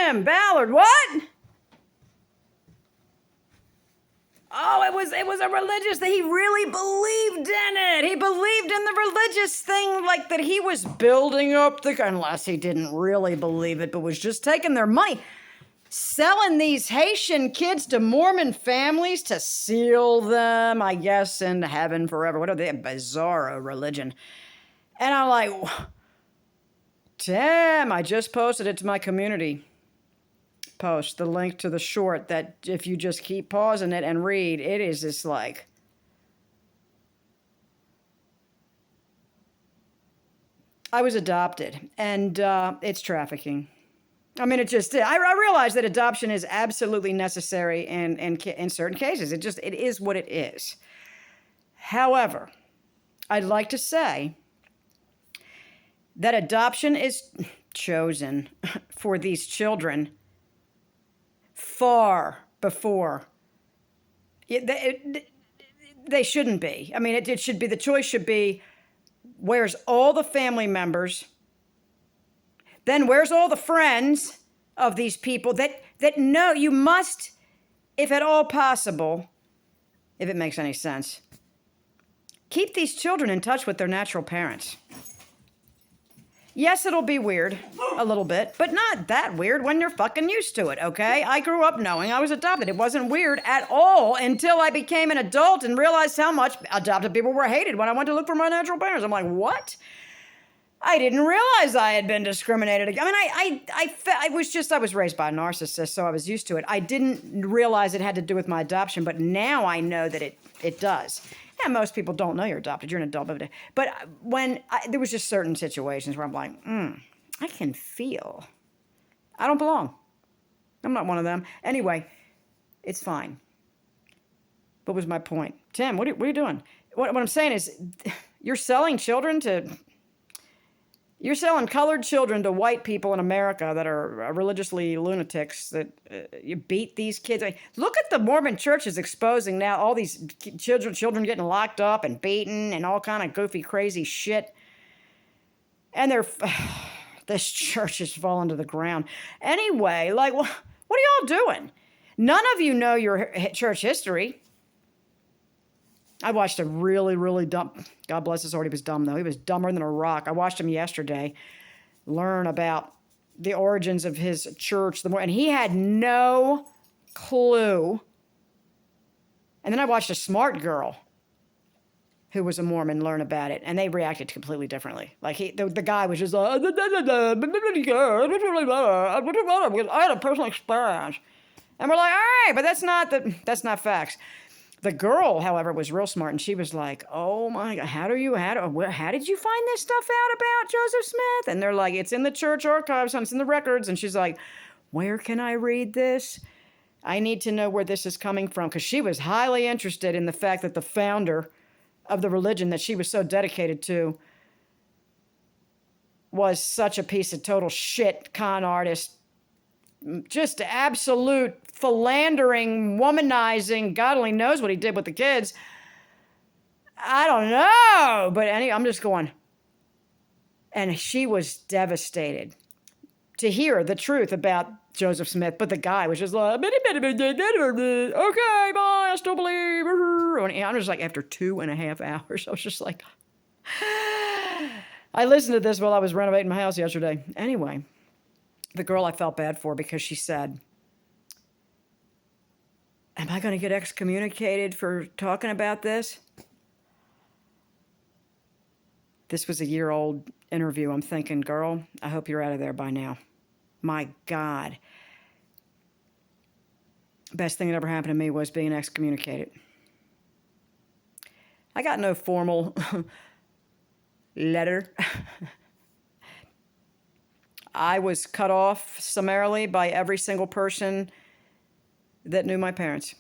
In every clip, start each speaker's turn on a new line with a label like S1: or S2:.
S1: Tim Ballard, what? Oh, it was a religious thing. He really believed in it. He believed in the religious thing, like that he was building up unless he didn't really believe it, but was just taking their money, selling these Haitian kids to Mormon families to seal them, I guess, into heaven forever. What are they? Bizarro religion. And I'm like, damn, I just posted it to my community post, the link to the short that if you just keep pausing it and read, it is just like, I was adopted, and it's trafficking. I mean, it just, I realize that adoption is absolutely necessary in certain cases. It is what it is. However, I'd like to say that adoption is chosen for these children far before they shouldn't be. I mean, it should be, the choice should be, where's all the family members? Then where's all the friends of these people that know you must, if at all possible, if it makes any sense, keep these children in touch with their natural parents. Yes, it'll be weird, a little bit, but not that weird when you're fucking used to it, okay? I grew up knowing I was adopted. It wasn't weird at all until I became an adult and realized how much adopted people were hated when I went to look for my natural parents. I'm like, what? I didn't realize I had been discriminated against. I mean, I was raised by a narcissist, so I was used to it. I didn't realize it had to do with my adoption, but now I know that it does. Yeah, most people don't know you're adopted. You're an adult. But there was just certain situations where I'm like, I can feel I don't belong. I'm not one of them. Anyway, it's fine. What was my point? Tim, what are you doing? What I'm saying is, you're selling colored children to white people in America that are religiously lunatics, that you beat these kids. I mean, look at the Mormon churches exposing now all these children getting locked up and beaten and all kind of goofy, crazy shit. And this church is falling to the ground. Anyway, like, what are y'all doing? None of you know your church history. I watched a really, really dumb, God bless his heart, he was dumb though. He was dumber than a rock. I watched him yesterday learn about the origins of his church, and he had no clue. And then I watched a smart girl who was a Mormon learn about it, and they reacted completely differently. Like the guy was just like, I had a personal experience. And we're like, all right, but that's not facts. The girl, however, was real smart, and she was like, oh my God, how did you find this stuff out about Joseph Smith? And they're like, it's in the church archives, it's in the records. And she's like, where can I read this? I need to know where this is coming from, because she was highly interested in the fact that the founder of the religion that she was so dedicated to was such a piece of total shit, con artist, just absolute philandering, womanizing. God only knows what he did with the kids. I don't know. But I'm just going. And she was devastated to hear the truth about Joseph Smith. But the guy was just like, okay, bye, I still believe. And I'm just like, after 2.5 hours, I was just like, I listened to this while I was renovating my house yesterday. Anyway, the girl I felt bad for, because she said, am I going to get excommunicated for talking about this? This was a year-old interview. I'm thinking, girl, I hope you're out of there by now. My God. Best thing that ever happened to me was being excommunicated. I got no formal letter. I was cut off summarily by every single person that knew my parents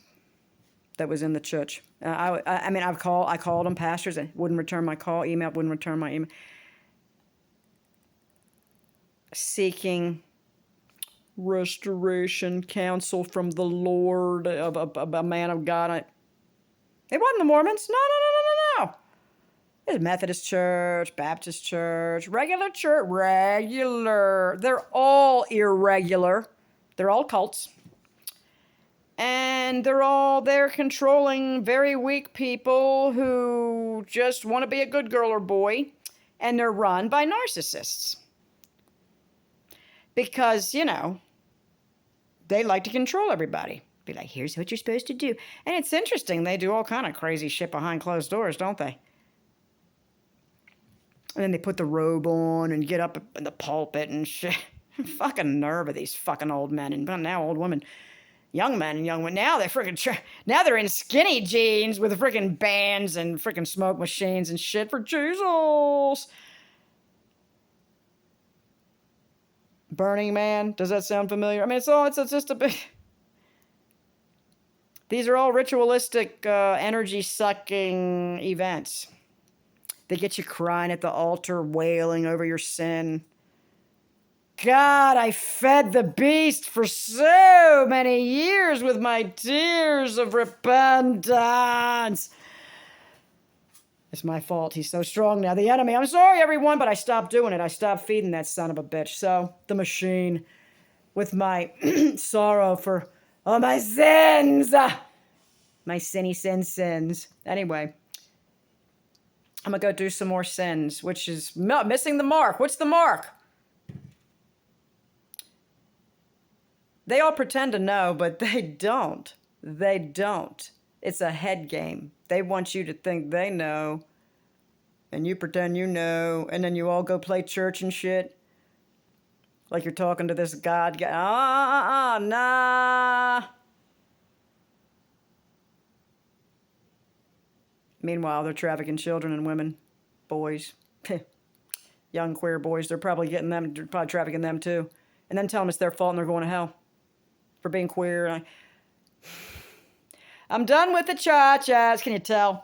S1: that was in the church. I called them pastors and wouldn't return my call, wouldn't return my email. Seeking restoration, counsel from the Lord, of a man of God. It wasn't the Mormons. No. It was Methodist church, Baptist church, regular church, regular. They're all irregular. They're all cults. And they're controlling very weak people who just want to be a good girl or boy. And they're run by narcissists. Because, they like to control everybody. Be like, here's what you're supposed to do. And it's interesting. They do all kind of crazy shit behind closed doors, don't they? And then they put the robe on and get up in the pulpit and shit. Fucking nerve of these fucking old men and now old women. Young men and young women. Now they're freaking now they're in skinny jeans with freaking bands and freaking smoke machines and shit for Jesus. Burning Man. Does that sound familiar? I mean, it's just a big. These are all ritualistic, energy-sucking events. They get you crying at the altar, wailing over your sin. God, I fed the beast for so many years with my tears of repentance. It's my fault. He's so strong now. The enemy. I'm sorry, everyone, but I stopped doing it. I stopped feeding that son of a bitch. So, the machine, with my sorrow for all my sins. My sinny sins. Anyway, I'm going to go do some more sins, which is missing the mark. What's the mark? They all pretend to know, but they don't. They don't. It's a head game. They want you to think they know, and you pretend you know, and then you all go play church and shit. Like you're talking to this God guy. Nah. Meanwhile, they're trafficking children and women, boys, young queer boys. They're probably trafficking them too. And then tell them it's their fault and they're going to hell for being queer. I'm done with the cha-chas. Can you tell?